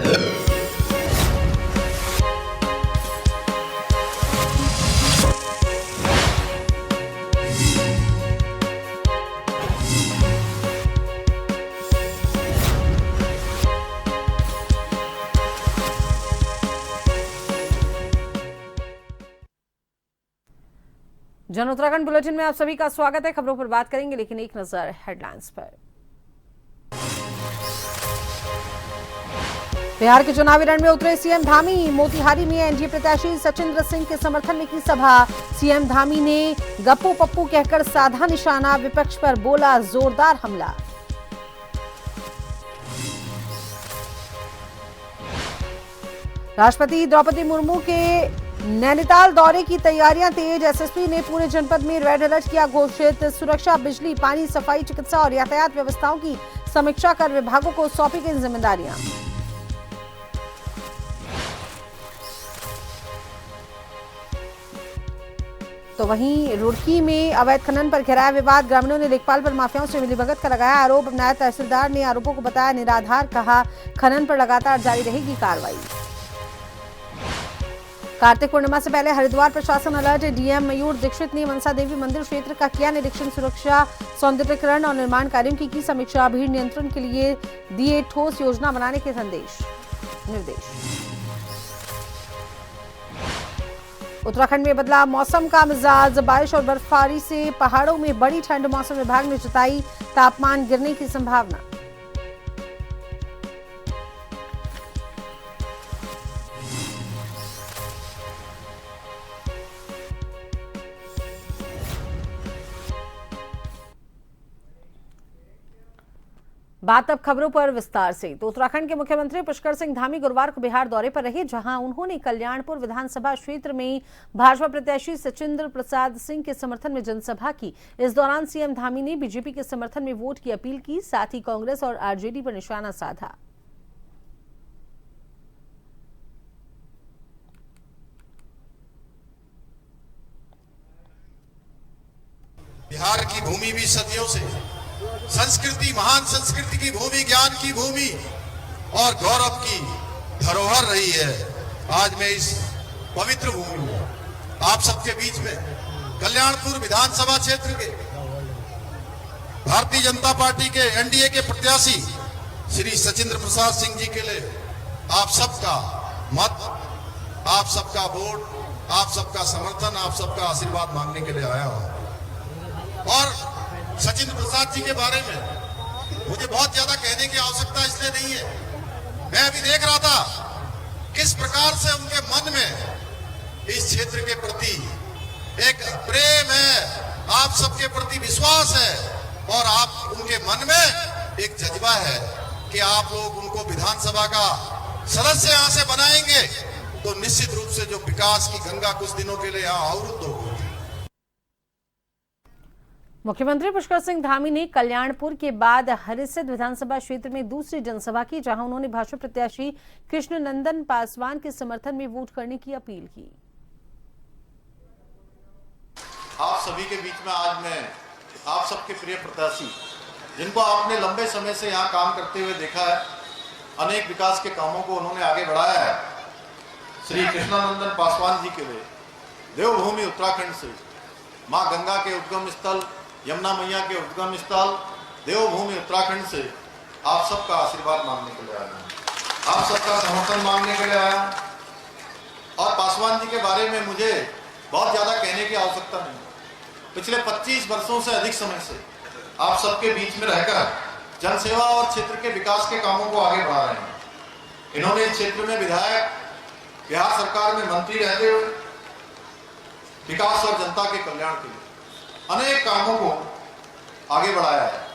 जन उत्तराखंड बुलेटिन में आप सभी का स्वागत है। खबरों पर बात करेंगे, लेकिन एक नजर हेडलाइंस पर। बिहार के चुनावी रण में उतरे सीएम धामी। मोतिहारी में एनडीए प्रत्याशी सचिंद्र सिंह के समर्थन में की सभा। सीएम धामी ने गप्पू पप्पू कहकर साधा निशाना, विपक्ष पर बोला जोरदार हमला। राष्ट्रपति द्रौपदी मुर्मू के नैनीताल दौरे की तैयारियां तेज। एसएसपी ने पूरे जनपद में रेड अलर्ट किया घोषित। सुरक्षा, बिजली, पानी, सफाई, चिकित्सा और यातायात व्यवस्थाओं की समीक्षा कर विभागों को सौंपी गई जिम्मेदारियां। तो वहीं रुड़की में अवैध खनन पर घेराया विवाद। ग्रामीणों ने लेखपाल पर माफियाओं से मिलीभगत का लगाया आरोप। नायब तहसीलदार ने आरोपों को बताया निराधार, कहा खनन पर लगातार जारी रहेगी कार्रवाई। कार्तिक पूर्णिमा से पहले हरिद्वार प्रशासन अलर्ट। डीएम मयूर दीक्षित ने मनसा देवी मंदिर क्षेत्र का किया निरीक्षण। सुरक्षा, सौंदर्यीकरण और निर्माण कार्यों की समीक्षा। भीड़ नियंत्रण के लिए दिए ठोस योजना बनाने के निर्देश। उत्तराखंड में बदला मौसम का मिजाज। बारिश और बर्फबारी से पहाड़ों में बड़ी ठंड। मौसम विभाग ने जताई तापमान गिरने की संभावना। बात अब खबरों पर विस्तार से। तो उत्तराखंड के मुख्यमंत्री पुष्कर सिंह धामी गुरुवार को बिहार दौरे पर रहे, जहां उन्होंने कल्याणपुर विधानसभा क्षेत्र में भाजपा प्रत्याशी सचिंद्र प्रसाद सिंह के समर्थन में जनसभा की। इस दौरान सीएम धामी ने बीजेपी के समर्थन में वोट की अपील की, साथ ही कांग्रेस और आरजेडी पर निशाना साधा। बिहार की भूमि भी सदियों से संस्कृति, महान संस्कृति की भूमि, ज्ञान की भूमि और गौरव की धरोहर रही है। आज मैं इस पवित्र भूमि में आप सबके बीच में कल्याणपुर विधानसभा क्षेत्र के भारतीय जनता पार्टी के एनडीए के प्रत्याशी श्री सचिंद्र प्रसाद सिंह जी के लिए आप सबका मत, आप सबका वोट, आप सबका समर्थन, आप सबका आशीर्वाद मांगने के लिए आया हूं। और सचिंद्र प्रसाद जी के बारे में मुझे बहुत ज्यादा कहने की आवश्यकता इसलिए नहीं है। मैं अभी देख रहा था किस प्रकार से उनके मन में इस क्षेत्र के प्रति एक प्रेम है, आप सबके प्रति विश्वास है और आप उनके मन में एक जज्बा है कि आप लोग उनको विधानसभा का सदस्य यहां से बनाएंगे तो निश्चित रूप से जो विकास की गंगा कुछ दिनों के लिए यहां अवरुद्ध होगी। मुख्यमंत्री पुष्कर सिंह धामी ने कल्याणपुर के बाद हरिसिद्ध विधानसभा क्षेत्र में दूसरी जनसभा की, जहां उन्होंने भाजपा प्रत्याशी कृष्ण नंदन पासवान के समर्थन में वोट करने की अपील की। आप सभी के बीच में आज मैं आप सबके प्रिय प्रत्याशी, जिनको आपने लंबे समय से यहाँ काम करते हुए देखा है, अनेक विकास के कामों को उन्होंने आगे बढ़ाया है, श्री कृष्णानंदन पासवान जी के लिए देवभूमि उत्तराखंड से माँ गंगा के उद्गम स्थल, यमुना मैया के उद्गम स्थल देवभूमि उत्तराखंड से आप सबका आशीर्वाद मांगने के लिए आया हूं, आप सबका समर्थन मांगने के लिए आया हूं। और पासवान जी के बारे में मुझे बहुत ज्यादा कहने की आवश्यकता नहीं। पिछले 25 वर्षों से अधिक समय से आप सबके बीच में रहकर जनसेवा और क्षेत्र के विकास के कामों को आगे बढ़ा रहे हैं। इन्होंने इस क्षेत्र में विधायक, बिहार सरकार में मंत्री रहते हुए विकास और जनता के कल्याण के लिए अनेक कामों को आगे बढ़ाया है।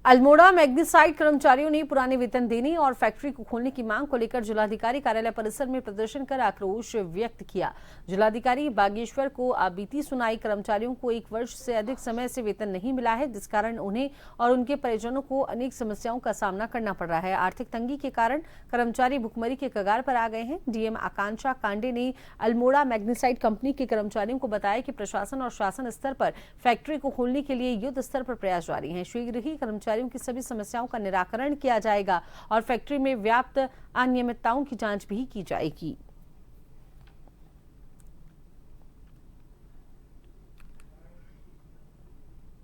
अल्मोड़ा मैग्नीसाइट कर्मचारियों ने पुराने वेतन देने और फैक्ट्री को खोलने की मांग को लेकर जिलाधिकारी कार्यालय परिसर में प्रदर्शन कर आक्रोश व्यक्त किया। जिलाधिकारी बागेश्वर को बीती सुनाई। कर्मचारियों को 1 वर्ष से अधिक समय से वेतन नहीं मिला है, जिस कारण उन्हें और उनके परिजनों को अनेक समस्याओं का सामना करना पड़ रहा है। आर्थिक तंगी के कारण कर्मचारी भुखमरी के कगार पर आ गए हैं। डीएम आकांक्षा कांडे ने अल्मोड़ा मैग्नीसाइट कंपनी के कर्मचारियों को बताया कि प्रशासन और शासन स्तर पर फैक्ट्री को खोलने के लिए युद्ध स्तर पर प्रयास जारी है। शीघ्र ही कर्मचारी कर्मचारियों की सभी समस्याओं का निराकरण किया जाएगा और फैक्ट्री में व्याप्त अनियमितताओं की जांच भी की जाएगी।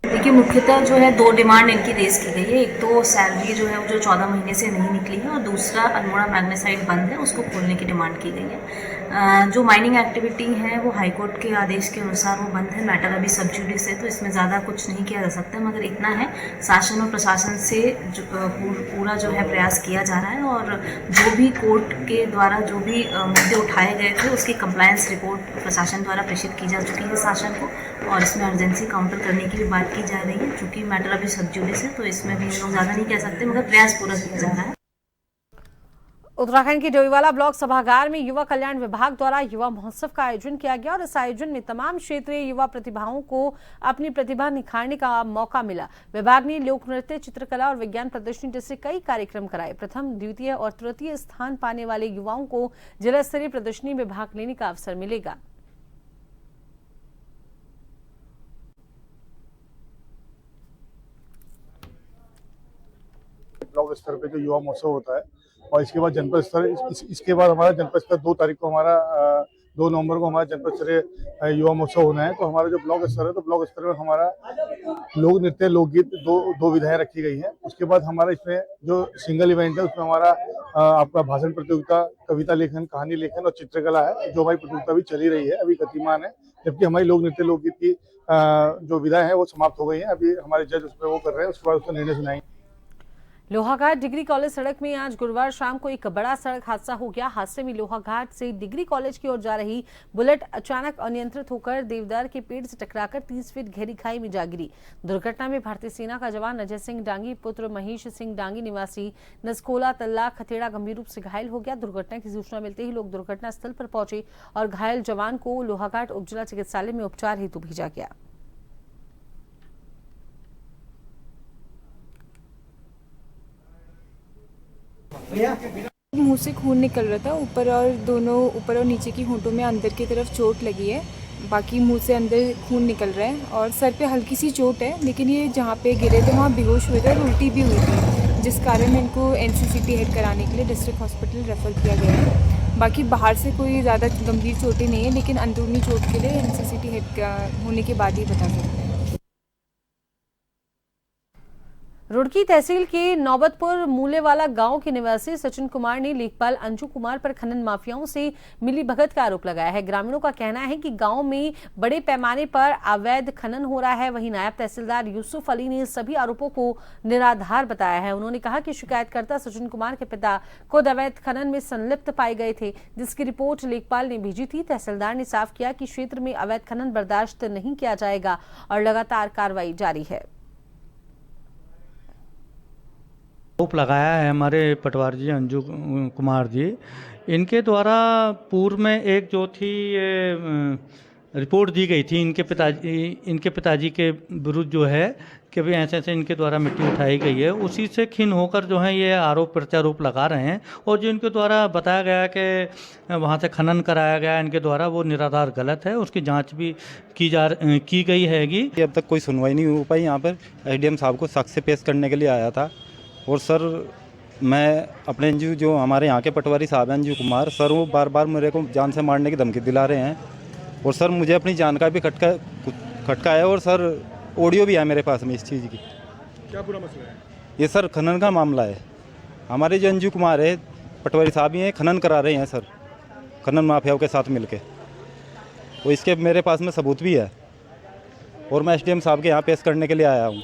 देखिए, मुख्यतः जो है 2 डिमांड इनकी रेज की गई है। एक तो सैलरी जो है वो जो 14 महीने से नहीं निकली है, और दूसरा अल्मोड़ा मैग्नेसाइट बंद है, उसको खोलने की डिमांड की गई है। जो माइनिंग एक्टिविटी है वो हाईकोर्ट के आदेश के अनुसार वो बंद है। मैटर अभी सब जुडिस है, तो इसमें ज़्यादा कुछ नहीं किया जा सकता, मगर इतना है शासन और प्रशासन से पूरा जो है प्रयास किया जा रहा है, और जो भी कोर्ट के द्वारा जो भी मुद्दे उठाए गए थे उसकी कंप्लायंस रिपोर्ट प्रशासन द्वारा प्रेषित की जा चुकी है शासन को, और इसमें अर्जेंसी काउंटर करने की भी बात की जा रही है। चूँकि मैटर अभी सब जुडिस है, तो इसमें भी लोग ज़्यादा नहीं कह सकते, मगर प्रयास पूरा किया जा रहा है। उत्तराखंड के डोईवाला ब्लॉक सभागार में युवा कल्याण विभाग द्वारा युवा महोत्सव का आयोजन किया गया और इस आयोजन में तमाम क्षेत्रीय युवा प्रतिभाओं को अपनी प्रतिभा निखारने का मौका मिला। विभाग ने लोक नृत्य, चित्रकला और विज्ञान प्रदर्शनी जैसे कई कार्यक्रम कराए। प्रथम, द्वितीय और तृतीय स्थान पाने वाले युवाओं को जिला स्तरीय प्रदर्शनी में भाग लेने का अवसर मिलेगा। ब्लॉक स्तर पे जो युवा महोत्सव होता है, और इसके बाद जनपद स्तर, इसके बाद हमारा जनपद स्तर 2 तारीख को हमारा 2 नवंबर को हमारा जनपद स्तरीय युवा महोत्सव होना है। तो हमारा जो ब्लॉक स्तर है, तो ब्लॉक स्तर में हमारा लोक नृत्य, लोकगीत दो विधाएं रखी गई हैं। उसके बाद हमारा इसमें जो सिंगल इवेंट है उसमें हमारा आपका भाषण प्रतियोगिता, कविता लेखन, कहानी लेखन और चित्रकला है, जो हमारी प्रतियोगिता भी चली रही है, अभी गतिमान है। जबकि हमारी लोक नृत्य, लोकगीत की जो विधाएं है वो समाप्त हो गई है। अभी हमारे जज उस पर वो कर रहे हैं, उसके बाद उसका निर्णय सुनाएंगे। लोहाघाट डिग्री कॉलेज सड़क में आज गुरुवार शाम को एक बड़ा सड़क हादसा हो गया। हादसे में लोहाघाट से डिग्री कॉलेज की ओर जा रही बुलेट अचानक अनियंत्रित होकर देवदार के पेड़ से टकराकर 30 फीट गहरी खाई में जा गिरी। दुर्घटना में भारतीय सेना का जवान अजय सिंह डांगी पुत्र महेश सिंह डांगी निवासी नसकोला तल्ला खतेड़ा गंभीर रूप से घायल हो गया। दुर्घटना की सूचना मिलते ही लोग दुर्घटना स्थल पर पहुंचे और घायल जवान को लोहाघाट उपजिला चिकित्सालय में उपचार हेतु भेजा गया। मुंह से खून निकल रहा था, ऊपर और नीचे की होंठों में अंदर की तरफ चोट लगी है। बाकी मुंह से अंदर खून निकल रहा है और सर पे हल्की सी चोट है, लेकिन ये जहाँ पे गिरे थे वहाँ बेहोश हुए थे और उल्टी भी हुई थी, जिस कारण इनको एनसीसीटी हेड कराने के लिए डिस्ट्रिक्ट हॉस्पिटल रेफर किया गया है। बाकी बाहर से कोई ज़्यादा गंभीर चोटें नहीं है, लेकिन अंदरूनी चोट के लिए एनसीसीटी हेड होने के बाद ही बता सकते हैं। रुड़की तहसील के नौबतपुर मूलेवाला गांव के निवासी सचिन कुमार ने लेखपाल अंजू कुमार पर खनन माफियाओं से मिलीभगत का आरोप लगाया है। ग्रामीणों का कहना है कि गांव में बड़े पैमाने पर अवैध खनन हो रहा है। वहीं नायब तहसीलदार यूसुफ अली ने सभी आरोपों को निराधार बताया है। उन्होंने कहा कि शिकायतकर्ता सचिन कुमार के पिता खुद अवैध खनन में संलिप्त पाए गए थे, जिसकी रिपोर्ट लेखपाल ने भेजी थी। तहसीलदार ने साफ किया कि क्षेत्र में अवैध खनन बर्दाश्त नहीं किया जाएगा और लगातार कार्रवाई जारी है। आरोप लगाया है हमारे पटवारी जी अंजू कुमार जी, इनके द्वारा पूर्व में एक जो थी रिपोर्ट दी गई थी इनके पिताजी के विरुद्ध जो है कि भी ऐसे ऐसे इनके द्वारा मिट्टी उठाई गई है, उसी से खिन्न होकर जो है ये आरोप प्रत्यारोप लगा रहे हैं। और जो इनके द्वारा बताया गया कि वहाँ से खनन कराया गया इनके द्वारा, वो निराधार गलत है। उसकी जांच भी की गई हैगी। अब तक कोई सुनवाई नहीं हो पाई। यहाँ पर एसडीएम साहब को साक्ष्य पेश करने के लिए आया था, और सर मैं अपने अंजू जो हमारे यहाँ के पटवारी साहब हैं अंजू कुमार सर, वो बार बार मेरे को जान से मारने की धमकी दिला रहे हैं। और सर मुझे अपनी जान का भी खटका है, और सर ऑडियो भी है मेरे पास में इस चीज़ की। क्या पूरा मसला है? ये सर खनन का मामला है। हमारे जो अंजू कुमार है पटवारी साहब ही हैं, खनन करा रहे हैं सर, खनन माफियाओं के साथ मिलके। और इसके मेरे पास में सबूत भी है, और मैं एसडीएम साहब के यहाँ पेश करने के लिए आया हूँ।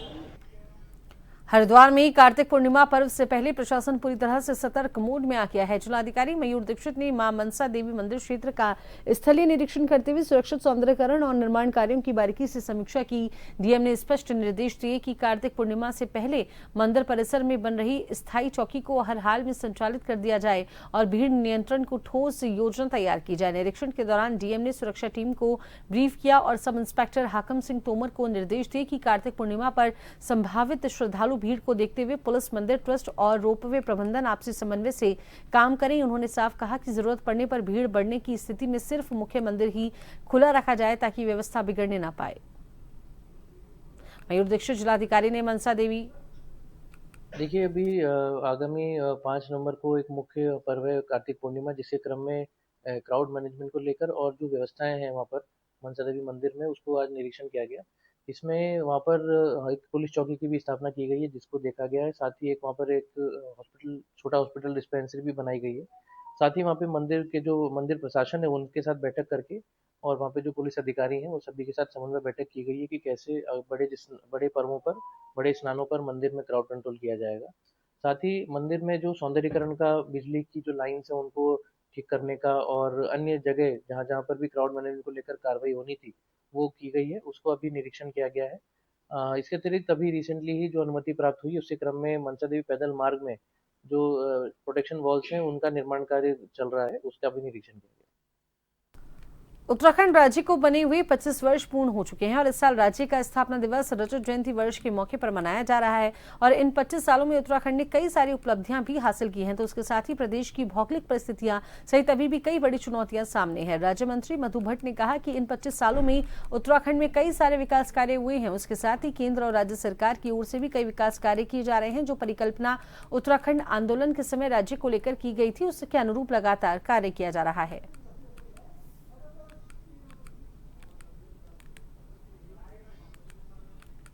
हरिद्वार में कार्तिक पूर्णिमा पर्व से पहले प्रशासन पूरी तरह से सतर्क मोड में आ गया है। जिलाधिकारी मयूर दीक्षित ने मां मनसा देवी मंदिर क्षेत्र का स्थलीय निरीक्षण करते हुए सुरक्षित सौंदर्यीकरण और निर्माण कार्यों की बारीकी से समीक्षा की। डीएम ने स्पष्ट निर्देश दिए कि कार्तिक पूर्णिमा से पहले मंदिर परिसर में बन रही स्थायी चौकी को हर हाल में संचालित कर दिया जाए और भीड़ नियंत्रण को ठोस योजना तैयार की जाए। निरीक्षण के दौरान डीएम ने सुरक्षा टीम को ब्रीफ किया और सब इंस्पेक्टर हाकम सिंह तोमर को निर्देश दिए कि कार्तिक पूर्णिमा पर संभावित श्रद्धालु भीड़ को देखते हुए पुलिस, मंदिर ट्रस्ट और रोपवे प्रबंधन आपसी समन्वय से काम करें। उन्होंने साफ कहा कि जरूरत पड़ने पर भीड़ बढ़ने की स्थिति में सिर्फ मुख्य मंदिर ही खुला रखा जाए ताकि व्यवस्था बिगड़ने न पाए। मयूर दीक्षित जिलाधिकारी ने मनसा देवी देखिए अभी आगामी 5 नवंबर को एक मुख्य पर्व है कार्तिक पूर्णिमा, जिसके क्रम में क्राउड मैनेजमेंट को लेकर और जो व्यवस्थाएं हैं वहाँ पर मनसा देवी मंदिर में, उसको आज निरीक्षण किया गया। इसमें वहाँ पर एक पुलिस चौकी की भी स्थापना की गई है, जिसको देखा गया है। साथ ही एक वहाँ पर एक हॉस्पिटल, छोटा हॉस्पिटल डिस्पेंसरी भी बनाई गई है। साथ ही वहाँ पे मंदिर के जो मंदिर प्रशासन है उनके साथ बैठक करके, और वहाँ पे जो पुलिस अधिकारी हैं वो सभी के साथ समन्वय बैठक की गई है कि कैसे बड़े पर्वों पर, बड़े स्नानों पर मंदिर में क्राउड कंट्रोल किया जाएगा। साथ ही मंदिर में जो सौंदर्यीकरण का, बिजली की जो लाइन्स है उनको ठीक करने का, और अन्य जगह जहाँ जहाँ पर भी क्राउड मैनेजमेंट को लेकर कार्रवाई होनी थी वो की गई है, उसको अभी निरीक्षण किया गया है। इसके अतिरिक्त अभी रिसेंटली ही जो अनुमति प्राप्त हुई उसके क्रम में मनसा देवी पैदल मार्ग में जो प्रोटेक्शन वॉल्स हैं उनका निर्माण कार्य चल रहा है, उसका भी निरीक्षण किया गया। उत्तराखंड राज्य को बने हुए 25 वर्ष पूर्ण हो चुके हैं और इस साल राज्य का स्थापना दिवस रजत जयंती वर्ष के मौके पर मनाया जा रहा है। और इन 25 सालों में उत्तराखंड ने कई सारी उपलब्धियां भी हासिल की हैं, तो उसके साथ ही प्रदेश की भौगोलिक परिस्थितियां सहित अभी भी कई बड़ी चुनौतियां सामने हैं। राज्य मंत्री मधु भट्ट ने कहा कि इन 25 सालों में उत्तराखंड में कई सारे विकास कार्य हुए हैं। उसके साथ ही केंद्र और राज्य सरकार की ओर से भी कई विकास कार्य किए जा रहे हैं। जो परिकल्पना उत्तराखंड आंदोलन के समय राज्य को लेकर की गई थी, उसके अनुरूप लगातार कार्य किया जा रहा है।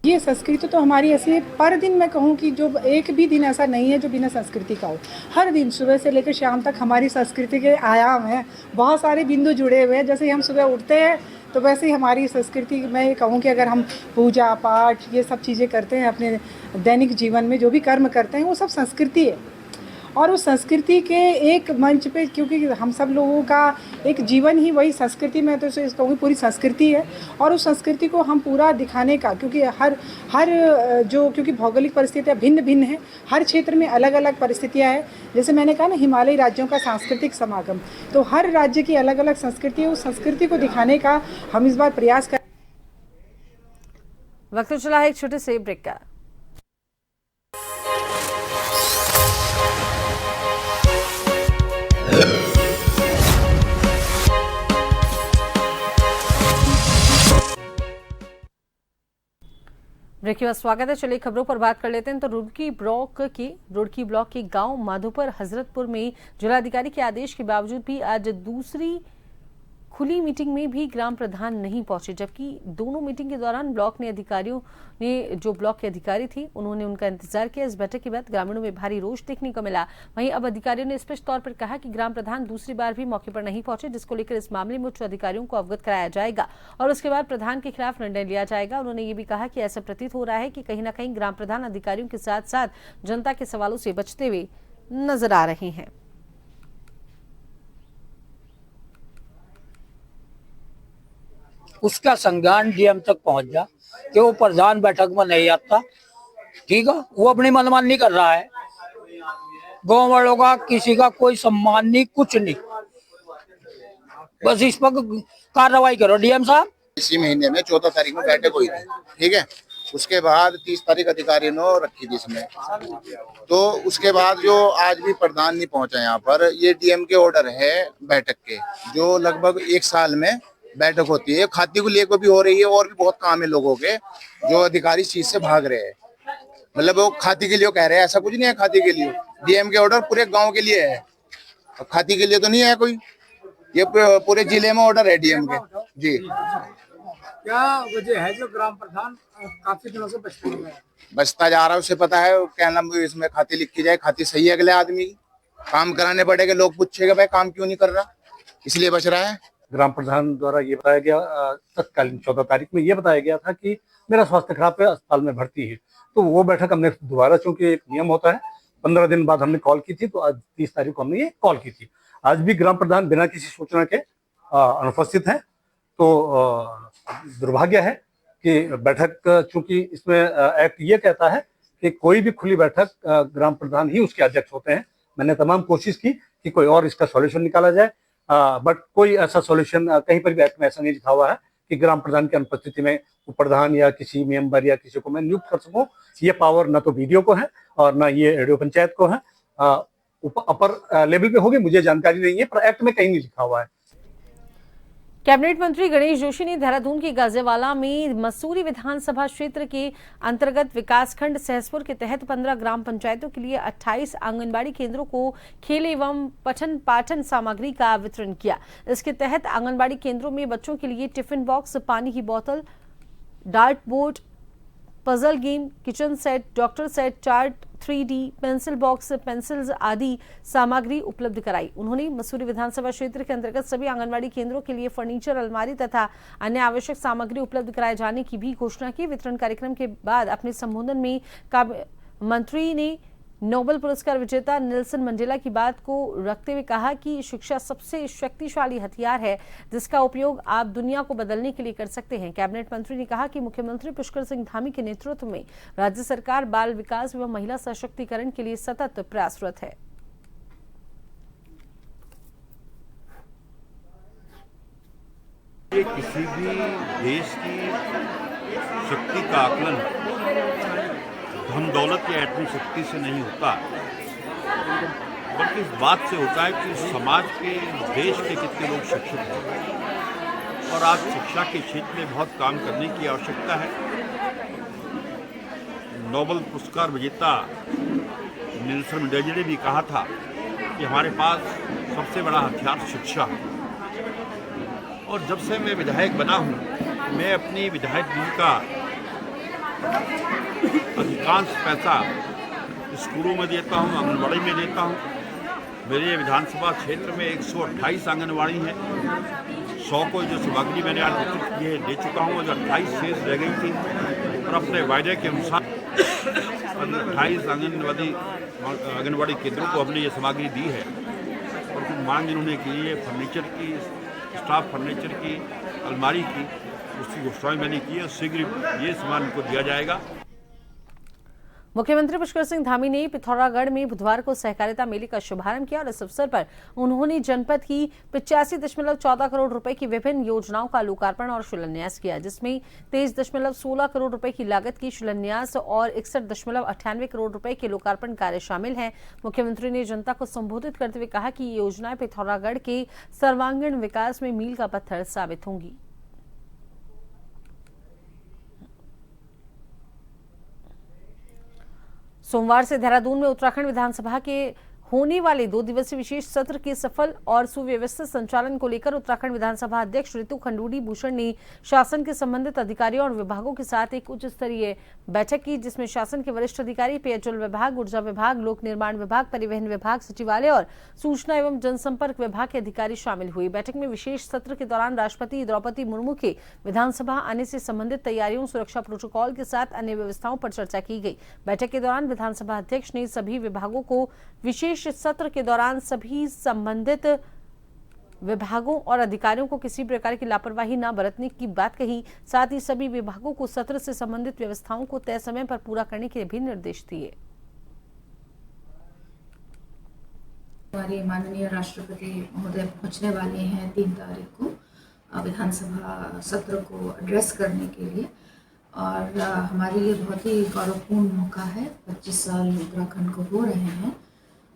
ये संस्कृति तो हमारी ऐसी है, पर दिन मैं कहूँ कि जो एक भी दिन ऐसा नहीं है जो बिना संस्कृति का हो। हर दिन सुबह से लेकर शाम तक हमारी संस्कृति के आयाम हैं, बहुत सारे बिंदु जुड़े हुए हैं। जैसे हम सुबह उठते हैं तो वैसे ही हमारी संस्कृति, मैं ये कहूँ कि अगर हम पूजा पाठ ये सब चीज़ें करते हैं अपने दैनिक जीवन में, जो भी कर्म करते हैं वो सब संस्कृति है। और उस संस्कृति के एक मंच पे, क्योंकि हम सब लोगों का एक जीवन ही वही संस्कृति में, तो इसे कहूँगी पूरी संस्कृति है। और उस संस्कृति को हम पूरा दिखाने का, क्योंकि क्योंकि भौगोलिक परिस्थितियाँ भिन्न भिन्न हैं, हर क्षेत्र में अलग अलग परिस्थितियाँ हैं। जैसे मैंने कहा ना, हिमालयी राज्यों का सांस्कृतिक समागम, तो हर राज्य की अलग अलग संस्कृति है, उस संस्कृति को दिखाने का हम इस बार प्रयास कर। वक्त चला है एक छोटे से ब्रेक का। ब्रेक के बाद स्वागत है। चलिए खबरों पर बात कर लेते हैं। तो रुड़की ब्लॉक के गांव माधोपुर हजरतपुर में जिलाधिकारी के आदेश के बावजूद भी आज दूसरी खुली मीटिंग में भी ग्राम प्रधान नहीं पहुंचे, जबकि दोनों मीटिंग के दौरान ब्लॉक के अधिकारी थे उन्होंने उनका इंतजार किया। इस बैठक के बाद ग्रामीणों में भारी रोष देखने को मिला। वहीं अब अधिकारियों ने स्पष्ट तौर पर कहा कि ग्राम प्रधान दूसरी बार भी मौके पर नहीं पहुंचे, जिसको लेकर इस मामले में उच्च अधिकारियों को अवगत कराया जाएगा और उसके बाद प्रधान के खिलाफ निर्णय लिया जाएगा। उन्होंने ये भी कहा कि ऐसा प्रतीत हो रहा है कि कहीं न कहीं ग्राम प्रधान अधिकारियों के साथ साथ जनता के सवालों से बचते हुए नजर आ रहे हैं। उसका संज्ञान डीएम तक पहुंच जा कि वो प्रधान बैठक में नहीं आता। ठीक है, वो अपनी मनमानी कर रहा है। गांव वालों का किसी का कोई सम्मान नहीं, कुछ नहीं। बस इस पर कार्रवाई करो डीएम साहब। इसी महीने में 14 तारीख में बैठक हुई थी, ठीक है। उसके बाद 30 तारीख अधिकारियों ने रखी थी इसमें। तो उसके बाद जो आज भी प्रधान नहीं पहुंचा यहाँ पर, ये डीएम के ऑर्डर है बैठक के, जो लगभग 1 साल में बैठक होती है। खाती को लिए को भी हो रही है और भी बहुत काम है लोगों के, जो अधिकारी इस चीज से भाग रहे हैं। मतलब वो खाती के लिए कह रहे हैं, ऐसा कुछ नहीं है। खाती के लिए डीएम के ऑर्डर पूरे गांव के लिए है, खाती के लिए तो नहीं है कोई। ये पूरे जिले में ऑर्डर है डीएम के। जी, क्या वजह है जो ग्राम प्रधान काफी दिनों से बचता जा रहा है? उसे पता है, कहना इसमें खाती लिखी जाए, खाती सही है, अगले आदमी काम कराने पड़ेगा। लोग पूछेगा भाई काम क्यों नहीं कर रहा, इसलिए बच रहा है। ग्राम प्रधान द्वारा ये बताया गया तत्कालीन 14 तारीख में ये बताया गया था कि मेरा स्वास्थ्य खराब है, अस्पताल में भर्ती है। तो वो बैठक हमने दोबारा, चूंकि एक नियम होता है, 15 दिन बाद हमने कॉल की थी, तो आज 30 तारीख को हमने ये कॉल की थी। आज भी ग्राम प्रधान बिना किसी सूचना के अनुपस्थित हैं। तो दुर्भाग्य है कि बैठक, चूंकि इसमें एक्ट ये कहता है कि कोई भी खुली बैठक ग्राम प्रधान ही उसके अध्यक्ष होते हैं। मैंने तमाम कोशिश की कि कोई और इसका सॉल्यूशन निकाला जाए, बट कोई ऐसा सॉल्यूशन कहीं पर भी एक्ट में ऐसा नहीं लिखा हुआ है कि ग्राम प्रधान की अनुपस्थिति में प्रधान या किसी मेंबर या किसी को मैं नियुक्त कर सकूं। ये पावर न तो बीडीओ को है और न ये रेडियो पंचायत को है। अपर लेवल पे होगी, मुझे जानकारी नहीं है, पर एक्ट में कहीं नहीं लिखा हुआ है। कैबिनेट मंत्री गणेश जोशी ने देहरादून के गाजियावाला में मसूरी विधानसभा क्षेत्र के अंतर्गत विकासखंड सहसपुर के तहत 15 ग्राम पंचायतों के लिए 28 आंगनबाड़ी केंद्रों को खेल एवं पठन पाठन सामग्री का वितरण किया। इसके तहत आंगनबाड़ी केंद्रों में बच्चों के लिए टिफिन बॉक्स, पानी की बोतल, dart board, puzzle game, kitchen set, doctor set, chart, 3D pencil box, pencils आदि सामग्री उपलब्ध कराई। उन्होंने मसूरी विधानसभा क्षेत्र के अंतर्गत सभी आंगनबाड़ी केंद्रों के लिए फर्नीचर, अलमारी तथा अन्य आवश्यक सामग्री उपलब्ध कराए जाने की भी घोषणा की। वितरण कार्यक्रम के बाद अपने संबोधन में मंत्री ने नोबेल पुरस्कार विजेता नेल्सन मंडेला की बात को रखते हुए कहा कि शिक्षा सबसे शक्तिशाली हथियार है जिसका उपयोग आप दुनिया को बदलने के लिए कर सकते हैं। कैबिनेट मंत्री ने कहा कि मुख्यमंत्री पुष्कर सिंह धामी के नेतृत्व में राज्य सरकार बाल विकास एवं महिला सशक्तिकरण के लिए सतत प्रयासरत है। किसी भी देश की शक्ति का आकलन धन दौलत या एटमी शक्ति से नहीं होता, बल्कि इस बात से होता है कि समाज के, देश के कितने लोग शिक्षित हैं। और आज शिक्षा के क्षेत्र में बहुत काम करने की आवश्यकता है। नोबेल पुरस्कार विजेता नेल्सन मंडेला ने भी कहा था कि हमारे पास सबसे बड़ा हथियार शिक्षा है। और जब से मैं विधायक बना हूँ, मैं अपनी विधायक निधि का अधिकांश पैसा स्कूलों में देता हूँ, आंगनबाड़ी में देता हूँ। मेरे विधानसभा क्षेत्र में 128 आंगनबाड़ी हैं। 100 को जो सामग्री मैंने आज वितरित की है दे चुका हूँ, जो 28 शेष रह गई थी और अपने वायदे के अनुसार 28 आंगनबाड़ी केंद्रों को हमने ये सामग्री दी है। और कुछ मांग इन्होंने की है फर्नीचर की, स्टाफ फर्नीचर की, अलमारी की, उसकी घोषणा मैंने की है। शीघ्र ये सामान इनको दिया जाएगा। मुख्यमंत्री पुष्कर सिंह धामी ने पिथौरागढ़ में बुधवार को सहकारिता मेले का शुभारंभ किया और इस अवसर पर उन्होंने जनपद की 85.14 करोड़ रुपए की विभिन्न योजनाओं का लोकार्पण और शिलान्यास किया, जिसमें 23.16 करोड़ रुपए की लागत की शिलान्यास और 61.98 करोड़ रुपए के लोकार्पण कार्य शामिल हैं। मुख्यमंत्री ने जनता को संबोधित करते हुए कहा कि ये योजनाएं पिथौरागढ़ के सर्वांगीण विकास में मील का पत्थर साबित होंगी। सोमवार से देहरादून में उत्तराखंड विधानसभा के होने वाले 2 दिवसीय विशेष सत्र के सफल और सुव्यवस्थित संचालन को लेकर उत्तराखंड विधानसभा अध्यक्ष ऋतु खंडूड़ी भूषण ने शासन के संबंधित अधिकारियों और विभागों के साथ एक उच्च स्तरीय बैठक की, जिसमें शासन के वरिष्ठ अधिकारी, पेयजल विभाग, ऊर्जा विभाग, लोक निर्माण विभाग, परिवहन विभाग, सचिवालय और सूचना एवं जनसंपर्क विभाग के अधिकारी शामिल हुए। बैठक में विशेष सत्र के दौरान राष्ट्रपति द्रौपदी मुर्मू के विधानसभा आने से संबंधित तैयारियों, सुरक्षा प्रोटोकॉल के साथ अन्य व्यवस्थाओं पर चर्चा की गई। बैठक के दौरान विधानसभा अध्यक्ष ने सभी विभागों को विशेष सत्र के दौरान सभी संबंधित विभागों और अधिकारियों को किसी प्रकार की लापरवाही न बरतने की बात कही। साथ ही सभी विभागों को सत्र से संबंधित व्यवस्थाओं को तय समय पर पूरा करने के भी निर्देश दिए। हमारे माननीय राष्ट्रपति महोदय पहुंचने वाले हैं 3 तारीख को विधानसभा सत्र को एड्रेस करने के लिए, और हमारे लिए बहुत ही गौरवपूर्ण मौका है। 25 साल उत्तराखंड को हो रहे हैं,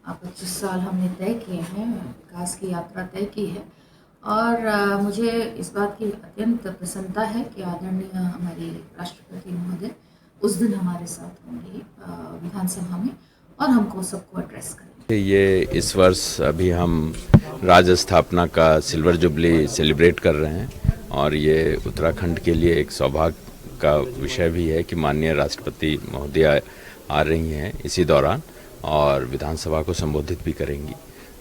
25 साल हमने तय किए हैं, विकास की यात्रा तय की है। और मुझे इस बात की अत्यंत प्रसन्नता है कि आदरणीय हमारे राष्ट्रपति महोदय उस दिन हमारे साथ होंगे विधानसभा में और हमको सबको एड्रेस करेंगे। ये इस वर्ष अभी हम राज्य स्थापना का सिल्वर जुबली सेलिब्रेट कर रहे हैं, और ये उत्तराखंड के लिए एक सौभाग्य का विषय भी है कि माननीय राष्ट्रपति महोदय आ रही हैं इसी दौरान और विधानसभा को संबोधित भी करेंगी।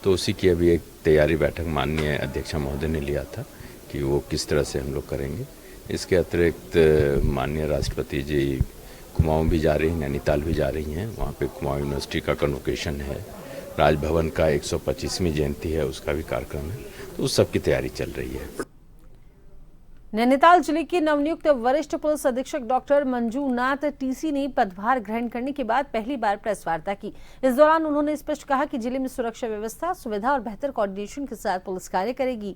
तो उसी की अभी एक तैयारी बैठक माननीय अध्यक्षा महोदय ने लिया था कि वो किस तरह से हम लोग करेंगे। इसके अतिरिक्त माननीय राष्ट्रपति जी कुमाऊं भी जा रही हैं, नैनीताल भी जा रही हैं। वहाँ पे कुमाऊं यूनिवर्सिटी का कन्वोकेशन है, राजभवन का 125वीं जयंती है, उसका भी कार्यक्रम है। तो उस सब की तैयारी चल रही है। नैनीताल जिले के नवनियुक्त वरिष्ठ पुलिस अधीक्षक डॉक्टर मंजूनाथ टीसी ने पदभार ग्रहण करने के बाद पहली बार प्रेस वार्ता की। इस दौरान उन्होंने स्पष्ट कहा कि जिले में सुरक्षा व्यवस्था, सुविधा और बेहतर कोऑर्डिनेशन के साथ पुलिस कार्य करेगी।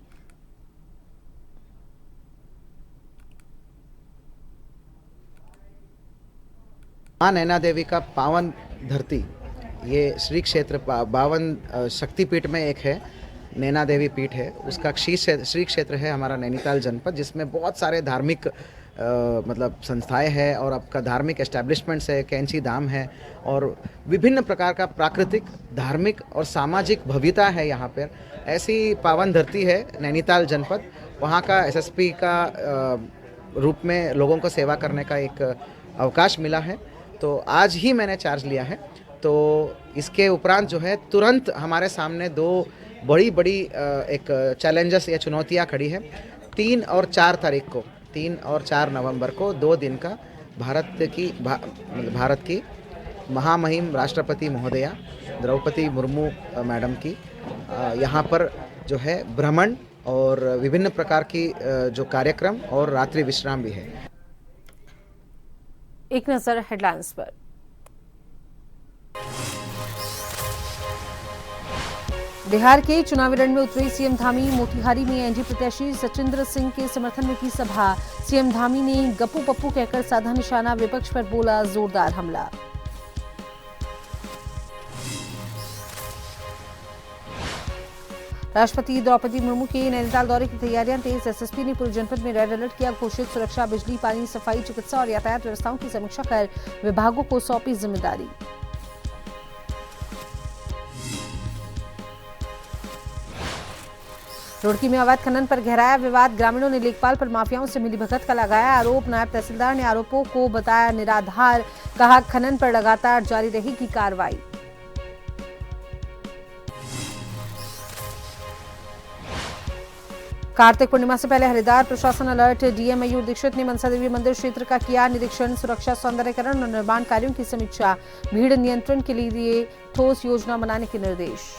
मां नैना देवी का पावन धरती, ये श्री क्षेत्र 52 शक्तिपीठ में एक है। नैना देवी पीठ है, उसका श्री क्षेत्र है हमारा नैनीताल जनपद, जिसमें बहुत सारे धार्मिक मतलब संस्थाएं हैं और आपका धार्मिक एस्टैब्लिशमेंट्स है, कैंची धाम है और विभिन्न प्रकार का प्राकृतिक, धार्मिक और सामाजिक भव्यता है यहाँ पर। ऐसी पावन धरती है नैनीताल जनपद, वहाँ का एसएसपी का रूप में लोगों को सेवा करने का एक अवकाश मिला है, तो आज ही मैंने चार्ज लिया है। तो इसके उपरांत जो है तुरंत हमारे सामने दो बड़ी एक चैलेंजेस या चुनौतियाँ खड़ी है। 3 और 4 तारीख को, 3 और 4 नवंबर को 2 दिन का भारत की महामहिम राष्ट्रपति महोदया द्रौपदी मुर्मू मैडम की यहाँ पर जो है भ्रमण और विभिन्न प्रकार की जो कार्यक्रम और रात्रि विश्राम भी है। एक नजर हेडलाइंस पर। बिहार के चुनावी रण में उतरे सीएम धामी। मोतिहारी में एनडीए प्रत्याशी सचिंद्र सिंह के समर्थन में की सभा। सीएम धामी ने गप्पू पप्पू कहकर साधा निशाना, विपक्ष पर बोला जोरदार हमला। राष्ट्रपति द्रौपदी मुर्मू के नैनीताल दौरे की तैयारियां तेज। एसएसपी ने पूरे जनपद में रेड अलर्ट किया घोषित। सुरक्षा, बिजली, पानी, सफाई, चिकित्सा और यातायात व्यवस्थाओं की समीक्षा कर विभागों को सौंपी जिम्मेदारी। रुड़की में अवैध खनन पर गहराया विवाद। ग्रामीणों ने लेखपाल पर माफियाओं से मिलीभगत का लगाया आरोप। नायब तहसीलदार ने आरोपों को बताया निराधार, कहा खनन पर लगातार जारी रहेगी कार्रवाई। कार्तिक पूर्णिमा से पहले हरिद्वार प्रशासन अलर्ट। डीएम मयूर दीक्षित ने मनसा देवी मंदिर क्षेत्र का किया निरीक्षण। सुरक्षा, सौंदर्यीकरण और निर्माण कार्यों की समीक्षा। भीड़ नियंत्रण के लिए ठोस योजना बनाने के निर्देश।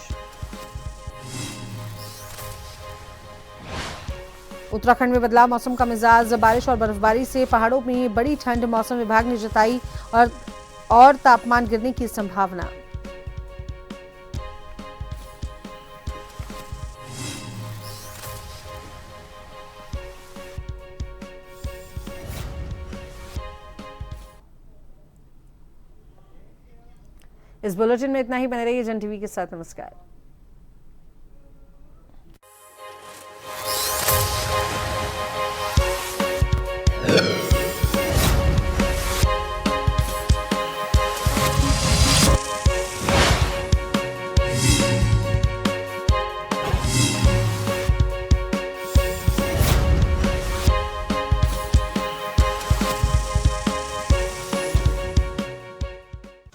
उत्तराखंड में बदला मौसम का मिजाज। बारिश और बर्फबारी से पहाड़ों में बड़ी ठंड। मौसम विभाग ने जताई और तापमान गिरने की संभावना। इस बुलेटिन में इतना ही। बने रहिए जन टीवी के साथ। नमस्कार।